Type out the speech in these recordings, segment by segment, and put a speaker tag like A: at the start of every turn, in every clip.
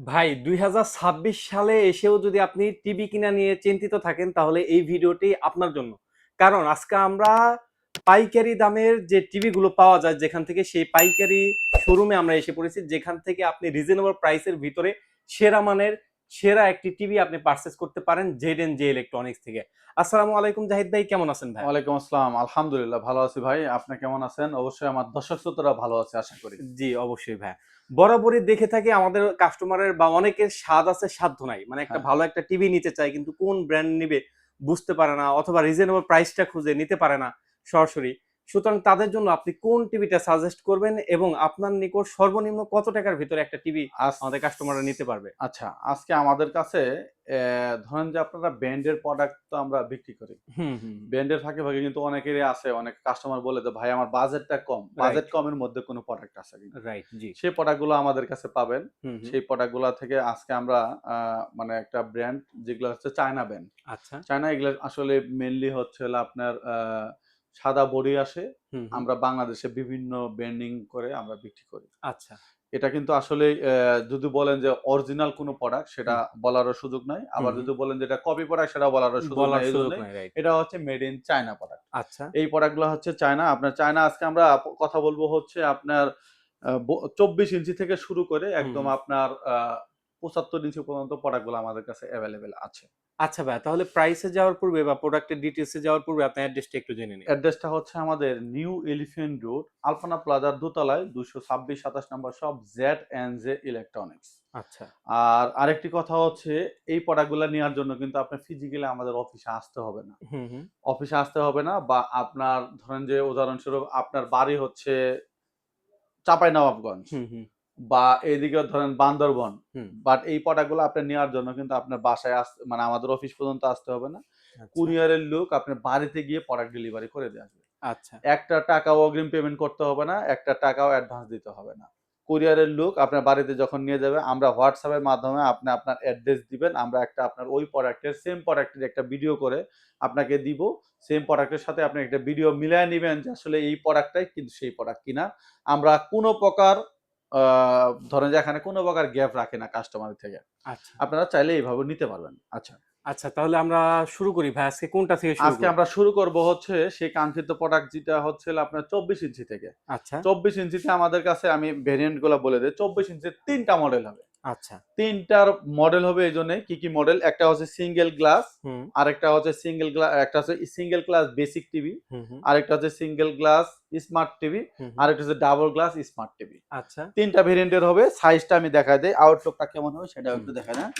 A: ভাই ২০২৬ সালে এসেও যদি আপনি টিভি কিনা নিয়ে চিন্তিত থাকেন তাহলে এই ভিডিওটি আপনার জন্য। কারণ আজকে আমরা পাইকারি দামের যে টিভিগুলো পাওয়া যায় যেখান থেকে সেই পাইকারি শোরুমে আমরা এসে পড়েছি যেখান থেকে আপনি রিজনেবল প্রাইসের ভিতরে সেরা মানের সেরা একটি টিভি আপনি পারচেজ করতে পারেন জেড ইলেকট্রনিক্স থেকে। আসসালামু আলাইকুম জাহিদ ভাই, কেমন আছেন ভাই?
B: ওয়ালাইকুম আসসালাম। আলহামদুলিল্লাহ ভালো আছি ভাই। আপনি কেমন আছেন? অবশ্যই আমার দর্শক শ্রোতারা ভালো আছে আশা করি।
A: জি, অবশ্যই ভাইয়া। বরাবরই দেখে থাকি আমাদের কাস্টমারের বা অনেকের স্বাদ আছে সাধ্য নাই। মানে একটা
B: হ্যাঁ,
A: ভালো একটা টিভি নিতে চায় কিন্তু কোন ব্র্যান্ড নিবে বুঝতে পারে না অথবা রিজনেবল প্রাইসটা খুঁজে নিতে পারে না সরাসরি। সুতরাং তাদের জন্য আপনি কোন টিভিটা সাজেস্ট করবেন এবং আপনার নিকট সর্বনিম্ন কত টাকার ভিতরে একটা টিভি
B: আজ
A: আমাদের কাস্টমাররা নিতে পারবে?
B: আচ্ছা, আজকে আমাদের কাছে ধরেন যে আপনারা ব্র্যান্ডের প্রোডাক্ট তো আমরা বিক্রি করি।
A: হুম, হুম।
B: ব্র্যান্ডের ফাঁকে, ফাঁকে কিন্তু অনেকেরই আছে, অনেক কাস্টমার বলে যে, "ভাই আমার বাজেটটা কম।" বাজেট
A: রাইট,
B: কমের মধ্যে কোনো প্রোডাক্ট আছে কিনা?
A: রাইট। জি।
B: সেই প্রোডাক্টগুলো আমাদের কাছে পাবেন।
A: হুম, হুম।
B: সেই প্রোডাক্টগুলা থেকে আজকে আমরা আ মানে একটা ব্র্যান্ড যেগুলো হচ্ছে চায়না ব্র্যান্ড।
A: আচ্ছা।
B: চায়না এগুলা আসলে মেইনলি হচ্ছে হলো আপনার সাদা বডি আসে।
A: হুম, হুম।
B: আমরা বাংলাদেশে বিভিন্ন ব্র্যান্ডিং করে আমরা বিক্রি করি।
A: আচ্ছা।
B: এটা কিন্তু আসলেই যদি বলেন যে অরিজিনাল কোনো প্রোডাক্ট সেটা
A: হুম,
B: বলারও সুযোগ নাই।
A: হুম,
B: আবার
A: হুম।
B: যদি বলেন যে এটা কপি প্রোডাক্ট সেটাও বলারও সুযোগ নাই।
A: বলার সুযোগ
B: এজন্যই
A: নাই। রাইট।
B: এটা হচ্ছে মেড ইন চায়না প্রোডাক্ট।
A: আচ্ছা।
B: এই প্রোডাক্ট গুলা হচ্ছে চায়না। আপনার চায়না আজকে আমরা কথা বলব হচ্ছে আপনার আ ব ২৪ ইঞ্চি থেকে শুরু করে
A: হুম,
B: একদম
A: হুম।
B: আপনার ৭৫ ইঞ্চি পর্যন্ত প্রোডাক্ট গুলো আমাদের কাছে এভেইলেবল আছে।
A: আচ্ছা ভাইয়া, তাহলে প্রাইস এ যাওয়ার পূর্বে বা প্রোডাক্টের ডিটেইলস এ যাওয়ার পূর্বে আপনার অ্যাড্রেসটা একটু জেনে নিই।
B: অ্যাড্রেসটা হচ্ছে আমাদের নিউ এলিফ্যান্ট রোড, আলপনা প্লাজার দোতলায় ২২৬-২৭ নম্বর শপ জেড&জে ইলেকট্রনিক্স।
A: আচ্ছা।
B: আর আরেকটি কথা হচ্ছে এই প্রোডাক্টগুলা নেয়ার জন্য কিন্তু আপনার ফিজিক্যালি আমাদের অফিসে আসতে হবে না।
A: হুম, হুম।
B: অফিসে আসতে হবে না বা আপনার ধরেন যে উদাহরণস্বরূপ আপনার বাড়ি হচ্ছে চাঁপাইনবাবগঞ্জ
A: হুম, হুম।
B: বা এদিকে ধরেন বান্দরবন।
A: হুম।
B: বাট এই প্রোডাক্টগুলো আপনার নেওয়ার জন্য কিন্তু আপনার বাসায় মানে আমাদের অফিস পর্যন্ত আসতে হবে না।
A: আচ্ছা,
B: কুরিয়ারের লোক আপনার বাড়িতে গিয়ে প্রোডাক্ট ডেলিভারি করে দিয়ে আসবে।
A: আচ্ছা,
B: একটা টাকাও অগ্রিম পেমেন্ট করতে হবে না, একটা টাকাও অ্যাডভান্স দিতে হবে না। কুরিয়ারের লোক আপনার বাড়িতে যখন নিয়ে যাবে, আমরা WhatsApp এর মাধ্যমে আপনি আপনার অ্যাড্রেস দিবেন। আমরা একটা আপনার ওই প্রোডাক্টের সেম প্রোডাক্টের একটা ভিডিও করে আপনাকে দিব। সেম প্রোডাক্টের সাথে আপনি একটা ভিডিও মিলায় নিবেন যে আসলে এই প্রোডাক্টটাই কিন্তু সেই প্রোডাক্ট কিনা। আমরা কোন প্রকার আ ধরেন যে এখানে কোন প্রকার গ্যাপ রাখি না কাস্টমার থেকে।
A: আচ্ছা,
B: আপনারা চাইলে এইভাবে নিতে পারবেন। আচ্ছা।
A: আচ্ছা, তাহলে আমরা শুরু করি ভাই। আজকে কোনটা থেকে শুরু
B: আজকে
A: করব?
B: আমরা শুরু করব হচ্ছে সেই কাঙ্ক্ষিত প্রোডাক্ট যেটা হচ্ছে হলো আপনার ২৪ ইঞ্চি থেকে।
A: আচ্ছা,
B: ২৪ ইঞ্চিতে আমাদের কাছে আমি ভেরিয়েন্ট গুলা বলে দেই। ২৪ ইঞ্চির ৩ টা মডেল হবে।
A: আচ্ছা।
B: ৩ টার মডেল হবে এইজন্যে কি মডেল? একটা হচ্ছে সিঙ্গেল গ্লাস,
A: হুম,
B: আরেকটা হচ্ছে একটা হচ্ছে সিঙ্গেল গ্লাস বেসিক টিভি,
A: হুম, হুম,
B: আরেকটা হচ্ছে সিঙ্গেল গ্লাস স্মার্ট টিভি,
A: হুম, হুম।
B: আরেকটা হচ্ছে ডাবল গ্লাস স্মার্ট টিভি।
A: আচ্ছা।
B: ৩ টা ভেরিয়েন্টের হবে। সাইজটা আমি দেখায় দেই। আউটলুকটা কেমন হবে সেটাও
A: হুম।
B: একটু দেখায় দেন।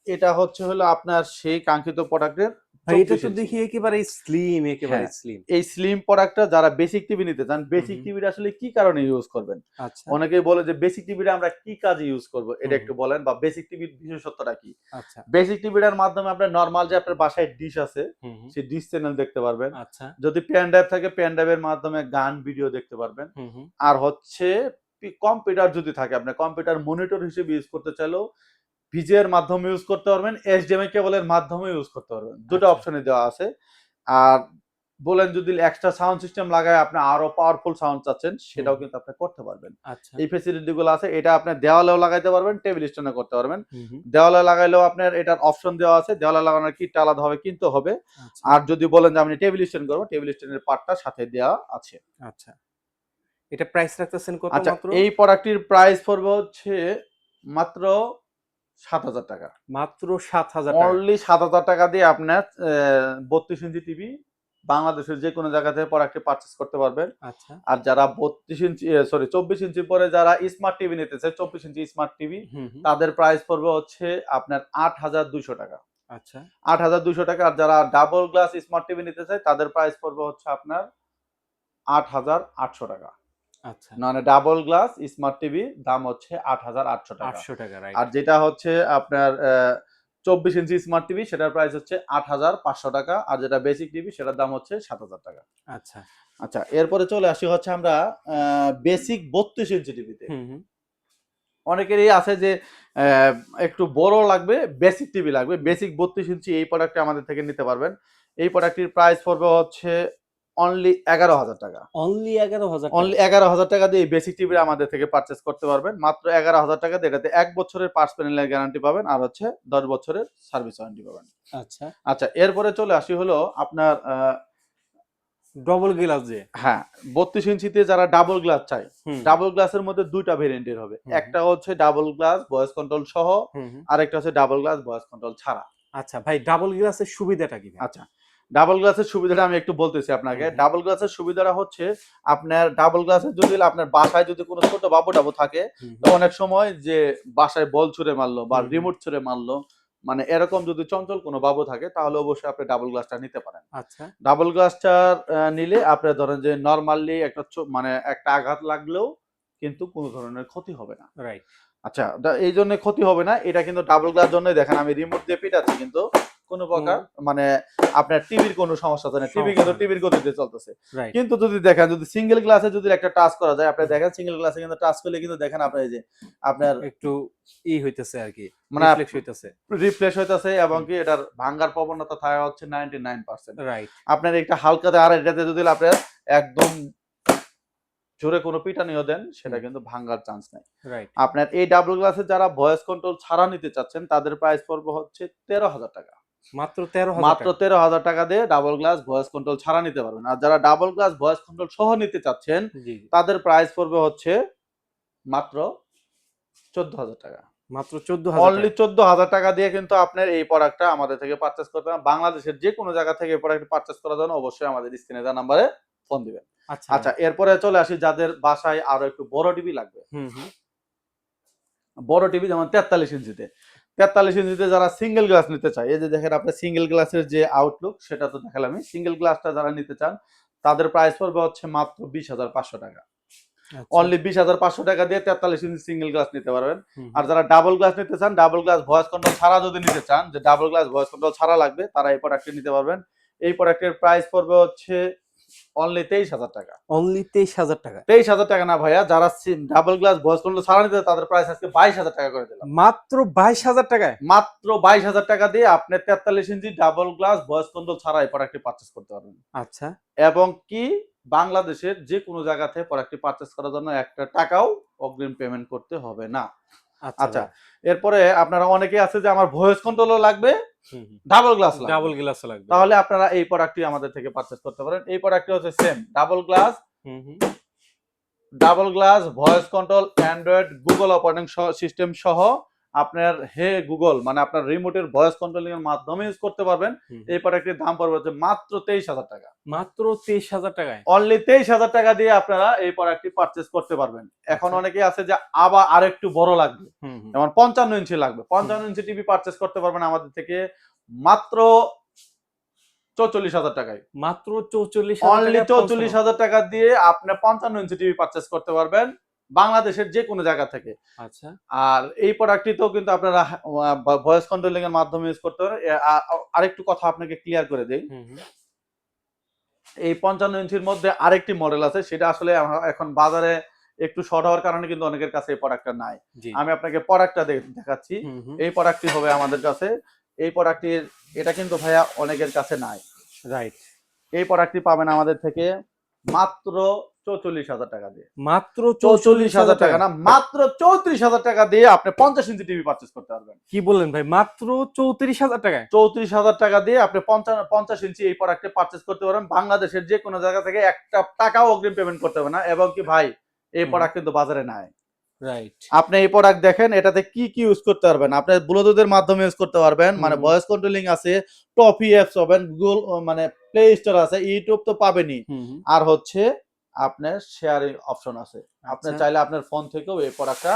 B: এটা হচ্ছে হলো আপনার সেই কাঙ্ক্ষিত প্রোডাক্টের
A: ভাই এটা
B: ২৪
A: তো
B: ইঞ্চি।
A: দেখি একেবারেই স্লিম,
B: হ্যাঁ,
A: একেবারেই স্লিম।
B: এই স্লিম প্রোডাক্টটা যারা বেসিক টিভি নিতে চান,
A: হুম,
B: বেসিক
A: হুম।
B: টিভিটা আসলে কি কারণে ইউজ করবেন?
A: আচ্ছা।
B: অনেকেই বলে যে বেসিক টিভিটা আমরা কি কাজে ইউজ করব? এটা
A: হুম,
B: একটু
A: হুম।
B: বলেন বা বেসিক টিভির বিশেষত্বটা কি?
A: আচ্ছা।
B: বেসিক টিভিটার মাধ্যমে আপনার নরমাল যে আপনার বাসায় ডিশ আছে,
A: হুম, হুম।
B: সেই ডিশ চ্যানেল দেখতে পারবেন।
A: আচ্ছা।
B: যদি পেন ড্রাইভ থাকে পেন ড্রাইভের মাধ্যমে গান, ভিডিও দেখতে পারবেন।
A: হুম, হুম।
B: আর হচ্ছে কম্পিউটার যদি থাকে, আপনার কম্পিউটার মনিটর হিসেবে ইউজ করতে চাইলেও VGA এর মাধ্যমে ইউজ করতে পারবেন, HDMI কেবলের মাধ্যমেও ইউজ করতে পারবেন। ২ টা
A: আচ্ছা,
B: অপশনই দেওয়া আছে। আর বলেন যদি এক্সট্রা সাউন্ড সিস্টেম লাগায় আপনি আরো পাওয়ারফুল সাউন্ড চাচ্ছেন,
A: হুম,
B: সেটাও
A: হুম।
B: কিন্তু আপনি করতে পারবেন।
A: আচ্ছা।
B: এই ফেসিলিটি গুলো আছে। এটা আপনি দেওয়ালেও লাগাইতে পারবেন, টেবিল স্ট্যান্ডে করতে পারবেন।
A: হুম, হুম।
B: দেওয়ালে লাগাইলেও আপনার এটার অপশন দেওয়া আছে। দেওয়ালে লাগানোর কিটটা আলাদাভাবে কিনতে হবে।
A: আচ্ছা,
B: আর যদি বলেন যে আমি টেবিল স্ট্যান্ড করব, টেবিল স্ট্যান্ডের পার্টটা সাথে দেওয়া আছে।
A: আচ্ছা। এটা প্রাইস রাখতেছেন কত
B: আচ্ছা,
A: মাত্র?
B: এই প্রোডাক্টটির প্রাইস পড়বে হচ্ছে মাত্র ৳৭,০০০।
A: মাত্র ৳৭,০০০।
B: অনলি ৳৭,০০০ দিয়ে আপনার ৩২ ইঞ্চি টিভি বাংলাদেশের যেকোনো জায়গা থেকে প্রোডাক্টটি পারচেজ করতে পারবেন।
A: আচ্ছা।
B: আর যারা ৩২ ইঞ্চি ২৪ ইঞ্চি পরে যারা স্মার্ট টিভি নিতে চায়, ২৪ ইঞ্চি স্মার্ট টিভি
A: হুম, হুম।
B: তাদের প্রাইস পড়বে হচ্ছে আপনার ৳৮,২০০।
A: আচ্ছা,
B: ৳৮,২০০ আর যারা ডাবল গ্লাস স্মার্ট টিভি নিতে চায় তাদের প্রাইস পড়বে হচ্ছে আপনার ৳৮,৮০০।
A: আচ্ছা।
B: মানে ডাবল গ্লাস স্মার্ট টিভির দাম হচ্ছে ৳৮,৮০০।
A: ৳৮০০,
B: আর
A: রাইট।
B: যেটা হচ্ছে আপনার ২৪ ইঞ্চি স্মার্ট টিভি সেটার প্রাইস হচ্ছে ৳৮,৫০০। আর যেটা বেসিক টিভি সেটার দাম হচ্ছে ৳৭,০০০।
A: আচ্ছা।
B: আচ্ছা, এরপরে চলে আসি হচ্ছে আমরা আ বেসিক ৩২ ইঞ্চি টিভিতে।
A: হুম, হুম।
B: অনেকেরই আছে যে একটু বড় লাগবে, বেসিক টিভি লাগবে। বেসিক ৩২ ইঞ্চি এই প্রোডাক্টটা আমাদের থেকে নিতে পারবেন। এই প্রোডাক্টটির প্রাইস পড়বে হচ্ছে অনলি 11,000 টাকা।
A: অনলি 11,000
B: অনলি
A: টাকা।
B: 11,000 টাকা দিয়ে বেসিক টিভি আমাদের থেকে পারচেজ করতে পারবেন। মাত্র 11,000 টাকা দিয়ে এটাতে 1 বছরের পার্টস প্যানেলের গ্যারান্টি পাবেন আর হচ্ছে 10 বছরের সার্ভিস ওয়ারেন্টি পাবেন।
A: আচ্ছা,
B: আচ্ছা, এরপরে চলে আসি হলো আপনার
A: ডবল গ্লাস যে।
B: হ্যাঁ, 32 ইঞ্চিতে যারা ডাবল গ্লাস চায়,
A: হুম,
B: ডাবল গ্লাসের মধ্যে ২ টা ভেরিয়েন্টের হবে।
A: হুম,
B: একটা হচ্ছে ডাবল গ্লাস ভয়েস কন্ট্রোল সহ,
A: হুম, হুম।
B: আরেকটা হচ্ছে ডাবল গ্লাস ভয়েস কন্ট্রোল ছাড়া।
A: আচ্ছা ভাই, ডাবল গ্লাসের সুবিধাটা কি ভাই?
B: আচ্ছা, ডাবল গ্লাসের সুবিধাটা আমি একটু বলতেছি আপনাকে।
A: হুম, হুম,
B: ডাবল গ্লাসের সুবিধাটা হচ্ছে আপনার ডাবল গ্লাসের যদি আপনার বাসায় যদি কোনো ছোট বাবু-টাবু থাকে,
A: হুম,
B: তো অনেক সময় যে বাসায় বল ছুঁড়ে মারলো বা
A: হুম, হুম।
B: রিমোট ছুঁড়ে মারলো, মানে এরকম যদি চঞ্চল কোনো বাবু থাকে তাহলে অবশ্যই আপনি ডাবল গ্লাসটা নিতে পারেন।
A: আচ্ছা,
B: ডাবল গ্লাসটা নিলে আপনার ধরেন যে নরমালি একটা মানে একটা আঘাত লাগলেও কিন্তু কোনো ধরনের ক্ষতি হবে না।
A: রাইট।
B: আচ্ছা, এই জন্য ক্ষতি হবে না। এটা কিন্তু ডাবল গ্লাস জন্যই দেখেন আমি রিমোট দিয়ে পিটাচ্ছি কিন্তু কোনো প্রকার মানে আপনার টিভির কোনো সমস্যা হচ্ছে না। টিভি
A: সমস্যা
B: কিন্তু
A: হয় না।
B: টিভির গতিতে চলতেছে।
A: রাইট।
B: কিন্তু যদি দেখেন যদি সিঙ্গেল গ্লাসে যদি একটা টাচ করা যায়, আপনি দেখেন সিঙ্গেল গ্লাসে কিন্তু টাচ করলে কিন্তু দেখেন আপনার এই যে আপনার
A: একটু হইতেছে আরকি।
B: মানে
A: রিফ্লেক্স হইতেছে।
B: রিফ্রেশ হইতেছে এবং
A: হুম।
B: কি এটার ভাঙ্গার প্রবণতা থাকে হচ্ছে 99%।
A: রাইট,
B: আপনার একটা হালকাতে আর এটাতে যদি আপনার একদম জোরে কোনো পিটানিও দেন সেটা
A: হুম,
B: কিন্তু ভাঙ্গার চান্স নাই।
A: রাইট।
B: আপনার এই ডাবল গ্লাসে যারা ভয়েস কন্ট্রোল ছাড়া নিতে চাচ্ছেন তাদের প্রাইস পড়বে হচ্ছে 13,000 টাকা।
A: মাত্র 13,000
B: মাত্র
A: টাকা।
B: 13,000 টাকা দিয়ে ডাবল গ্লাস ভয়েস কন্ট্রোল ছাড়া নিতে পারবেন। আর যারা ডাবল গ্লাস ভয়েস কন্ট্রোল সহ নিতে চাচ্ছেন
A: জি, জি।
B: তাদের প্রাইস পড়বে হচ্ছে মাত্র 14,000 টাকা।
A: মাত্র 14,000
B: অনলি
A: টাকা।
B: 14,000 টাকা দিয়ে কিন্তু আপনার এই প্রোডাক্টটা আমাদের থেকে পারচেজ করতে পারেন। বাংলাদেশের যেকোনো জায়গা থেকে এই প্রোডাক্ট পারচেজ করার জন্য অবশ্যই আমাদের স্ক্রিনে দেওয়া নাম্বারে ফোন দিবেন।
A: আচ্ছা ভাই।
B: আচ্ছা, এরপরে চলে আসি যাদের বাসায় আরো একটু বড় টিভি লাগবে।
A: হুম, হুম।
B: বড় টিভি যেমন 43 ইঞ্চিতে। 43 ইঞ্চিতে যারা সিঙ্গেল গ্লাস নিতে চায়, এই যে দেখেন আপনার সিঙ্গেল গ্লাসের যে আউটলুক সেটা তো দেখালামই। সিঙ্গেল গ্লাসটা যারা নিতে চান তাদের প্রাইস পড়বে হচ্ছে মাত্র 20,500 টাকা।
A: আচ্ছা।
B: অনলি 20,500 টাকা দিয়ে 43 ইঞ্চি সিঙ্গেল গ্লাস নিতে পারবেন।
A: হুম,
B: আর
A: হুম।
B: যারা ডাবল গ্লাস নিতে চান, ডাবল গ্লাস ভয়েস কন্ট্রোল ছাড়া যদি নিতে চান, যে ডাবল গ্লাস ভয়েস কন্ট্রোল ছাড়া লাগবে তারা এই প্রোডাক্টটি নিতে পারবেন। এই প্রোডাক্টের প্রাইস পড়বে হচ্ছে অনলি 23,000 টাকা।
A: অনলি 23,000 টাকায়।
B: 23,000 টাকা না ভাইয়া, যারা ডাবল গ্লাস ভয়েস কন্ট্রোল ছাড়া নিতে চায়, তাদের প্রাইস আজকে 22,000 টাকা করে দিলাম।
A: মাত্র 22,000 টাকায়?
B: মাত্র 22,000 টাকা দিয়ে আপনি 43 ইঞ্চি ডাবল গ্লাস ভয়েস কন্ট্রোল ছাড়া এই প্রোডাক্টটি পারচেজ করতে পারবেন।
A: আচ্ছা,
B: এবং কি বাংলাদেশের যে কোনো জায়গা থেকে প্রোডাক্টটি পারচেজ করার জন্য একটা টাকাও অগ্রিম পেমেন্ট করতে হবে না।
A: আচ্ছা
B: আচ্ছা,
A: ভাই।
B: এরপরে আপনারা অনেকেই আছে যে আমার ভয়েস কন্ট্রোলও লাগবে,
A: হুম, হুম।
B: ডাবল গ্লাস লাগবে।
A: ডাবল গ্লাসও লাগবে।
B: তাহলে আপনারা এই প্রোডাক্টটি আমাদের থেকে পারচেজ করতে পারেন। এই প্রোডাক্টটি হচ্ছে সেম
A: হুম, হুম।
B: Double glass voice control Android Google operating system সহ আপনার হে গুগল মানে আপনার রিমোটের ভয়েস কন্ট্রোলিং এর মাধ্যমে ইউজ করতে পারবেন।
A: হুম,
B: এই প্রোডাক্টের দাম পড়বে হচ্ছে মাত্র 23,000 টাকা।
A: মাত্র 23,000 টাকায়?
B: অনলি 23,000 টাকা দিয়ে আপনারা এই প্রোডাক্টটি পারচেজ করতে পারবেন। এখন
A: আচ্ছা।
B: অনেকেই আছে যে আবার আরেকটু বড় লাগবে।
A: হুম, হুম।
B: যেমন 55 ইঞ্চি লাগবে।
A: হুম।
B: 55 ইঞ্চি টিভি পারচেজ করতে পারবেন আমাদের থেকে মাত্র 44,000 টাকায়।
A: মাত্র 44,000
B: অনলি
A: টাকায় 55।
B: 44,000 টাকা দিয়ে আপনি 55 ইঞ্চি টিভি পারচেজ করতে পারবেন বাংলাদেশের যেকোনো জায়গা থেকে।
A: আচ্ছা।
B: আর এই প্রোডাক্টটিতেও কিন্তু আপনারা ভয়েস কন্ট্রোলিং এর মাধ্যমে ইউজ করতে পারেন। আরেকটু কথা আপনাকে ক্লিয়ার করে দেই।
A: হুম, হুম।
B: এই 55 ইঞ্চির মধ্যে আরেকটি মডেল আছে, সেটা আসলে এখন বাজারে একটু শর্ট হওয়ার কারণে কিন্তু অনেকের কাছে এই প্রোডাক্টটা নাই।
A: জি, জি।
B: আমি আপনাকে প্রোডাক্টটা দেখাচ্ছি।
A: হুম, হুম।
B: এই প্রোডাক্টটি হবে আমাদের কাছে। এই প্রোডাক্টটির এটা কিন্তু ভাইয়া অনেকের কাছে নাই।
A: রাইট।
B: এই প্রোডাক্টটি পাবেন আমাদের থেকে মাত্র 44,000 টাকা দিয়ে।
A: মাত্র
B: 44,000
A: 44,000
B: টাকা
A: টাকায়?
B: না, মাত্র 34,000 টাকা দিয়ে আপনি 50 ইঞ্চি টিভি পারচেজ করতে পারবেন।
A: কি বললেন ভাই? মাত্র 34,000 টাকায়?
B: 34,000 টাকা দিয়ে আপনি 50 ইঞ্চি এই প্রোডাক্টে পারচেজ করতে পারেন। বাংলাদেশের যে কোনো জায়গা থেকে একটা টাকাও অগ্রিম পেমেন্ট করতে হবে না। এবং কি ভাই এই
A: হুম,
B: প্রোডাক্ট কিন্তু বাজারে নাই।
A: রাইট।
B: আপনি এই প্রোডাক্ট দেখেন, এটাতে কি ইউজ করতে পারবেন? আপনি ব্লুটুথের মাধ্যমে ইউজ করতে পারবেন।
A: হুম,
B: মানে
A: হুম।
B: ভয়েস কন্ট্রোলিং আছে, টফি অ্যাপস পাবেন, গুগল মানে প্লে স্টোর আছে, ইউটিউব তো পাবেনই।
A: হুম, হুম।
B: আর হচ্ছে আপনার শেয়ারিং অপশন আছে। আপনি
A: আচ্ছা।
B: চাইলে আপনার ফোন থেকেও এই প্রোডাক্টটা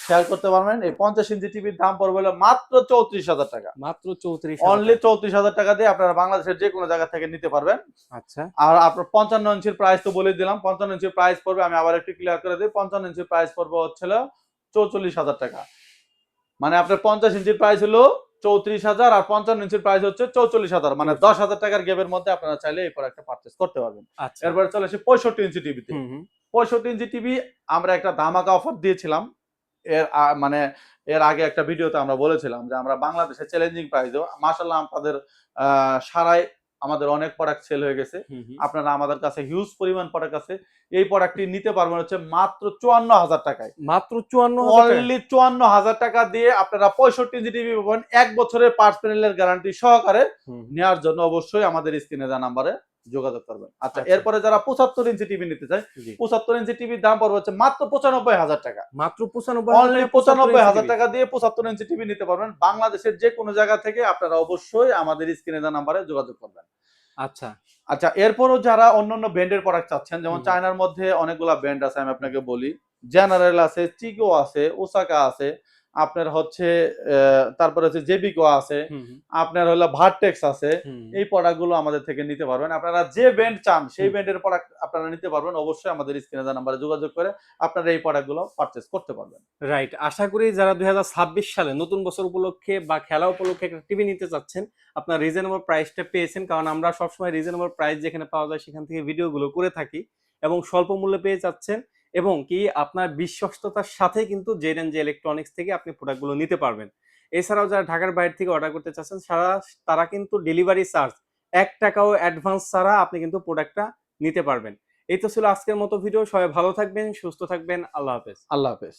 B: শেয়ার করতে পারবেন। এই 50 ইঞ্চি টিভির দাম পড়বে হলো মাত্র 34,000 টাকা।
A: মাত্র 34,000
B: অনলি
A: টাকা।
B: 34,000 টাকা দিয়ে আপনারা বাংলাদেশের যে কোনো জায়গা থেকে নিতে পারবেন।
A: আচ্ছা।
B: আর আপনার 55 ইঞ্চির প্রাইস তো বলে দিলাম। 55 ইঞ্চির প্রাইস পড়বে, আমি আবার একটু ক্লিয়ার করে দিই। 55 ইঞ্চির প্রাইস পড়বে হচ্ছিল 44,000 টাকা। মানে আপনার 50 ইঞ্চির প্রাইস হলো 34,000 আর 55 ইঞ্চির প্রাইস হচ্ছে 44,000। মানে 10,000 টাকার গ্যাপের মধ্যে আপনারা চাইলে এই প্রোডাক্টটা পারচেজ করতে পারবেন।
A: আচ্ছা।
B: এরপরে চলে আসি 65 ইঞ্চি টিভিতে।
A: হুম, হুম।
B: 65 ইঞ্চি টিভি আমরা একটা ধামাকা অফার দিয়েছিলাম। এর মানে এর আগে একটা ভিডিওতে আমরা বলেছিলাম যে আমরা বাংলাদেশে চ্যালেঞ্জিং প্রাইসেও মাশাআল্লাহ আপনাদের সাড়ায় আমাদের অনেক প্রোডাক্ট সেল হয়ে গেছে।
A: হুম, হুম।
B: আপনারা আমাদের কাছে হিউজ পরিমাণ প্রোডাক্ট আছে। এই প্রোডাক্টটি নিতে পারবেন হচ্ছে মাত্র ৫৪,০০০ টাকায়।
A: মাত্র ৫৪,০০০ টাকায়?
B: অনলি ৫৪,০০০ টাকা দিয়ে আপনারা ৬৫ ইঞ্চি টিভি পাবেন ১ বছরের পার্টস প্যানেলের গ্যারান্টি সহকারে।
A: হুম, হুম।
B: নেওয়ার জন্য অবশ্যই আমাদের স্ক্রিনে দেওয়া নাম্বারে যোগাযোগ করবেন। আচ্ছা,
A: আচ্ছা।
B: এরপরে যারা ৭৫ ইঞ্চি টিভি নিতে চায়,
A: জি।
B: ৭৫ ইঞ্চি টিভির দাম পড়বে হচ্ছে মাত্র ৯৫,০০০ টাকা।
A: মাত্র ৯৫,০০০
B: অনলি
A: টাকায় ৭৫ ইঞ্চি
B: ৯৫,০০০
A: টিভি।
B: টাকা দিয়ে ৭৫ ইঞ্চি টিভি নিতে পারবেন। বাংলাদেশের যে কোনো জায়গা থেকে আপনারা অবশ্যই আমাদের স্ক্রিনে দেওয়া নাম্বারে যোগাযোগ করবেন।
A: আচ্ছা।
B: আচ্ছা, এরপরও যারা অন্যান্য ব্র্যান্ডের প্রোডাক্ট চাচ্ছেন, যেমন
A: হুম, হুম।
B: চায়নার মধ্যে অনেকগুলা ব্র্যান্ড আছে, আমি আপনাকে বলি। জেনারেল আছে, চিগো আছে, ওসাকা আছে, আপনার হচ্ছে তারপরে হচ্ছে জেবিকো আছে,
A: হুম, হুম।
B: আপনার হলো ভার্টেক্স আছে।
A: হুম, হুম।
B: এই প্রোডাক্টগুলো আমাদের থেকে নিতে পারবেন। আপনারা যে ব্র্যান্ড চান সেই
A: হুম।
B: ব্র্যান্ডের প্রোডাক্ট আপনারা নিতে পারবেন। অবশ্যই আমাদের স্ক্রিনে দেওয়া নাম্বারে যোগাযোগ করে আপনারা এই প্রোডাক্টগুলো পারচেজ করতে পারবেন।
A: রাইট। আশা করি যারা ২০২৬ সালে নতুন বছর উপলক্ষে বা খেলা উপলক্ষে একটা টিভি নিতে চাচ্ছেন, আপনার রিজনেবল প্রাইসটা পেয়েছেন। কারণ আমরা সবসময় রিজনেবল প্রাইস যেখানে পাওয়া যায় সেখান থেকে ভিডিওগুলো করে থাকি এবং স্বল্প মূল্যে পেয়ে যাচ্ছেন এবং কি আপনার বিশ্বস্ততার সাথে কিন্তু জেডএনজে যে ইলেকট্রনিক্স থেকে আপনি প্রোডাক্টগুলো নিতে পারবেন। এছাড়াও যারা ঢাকার বাইরে থেকে অর্ডার করতে চাচ্ছেন তারা কিন্তু ডেলিভারি চার্জ ৳১ অ্যাডভান্স ছাড়া আপনি কিন্তু প্রোডাক্টটা নিতে পারবেন। এই তো ছিল আজকের মতো ভিডিও। সবাই ভালো থাকবেন, সুস্থ থাকবেন। আল্লাহ হাফেজ।
B: আল্লাহ হাফেজ।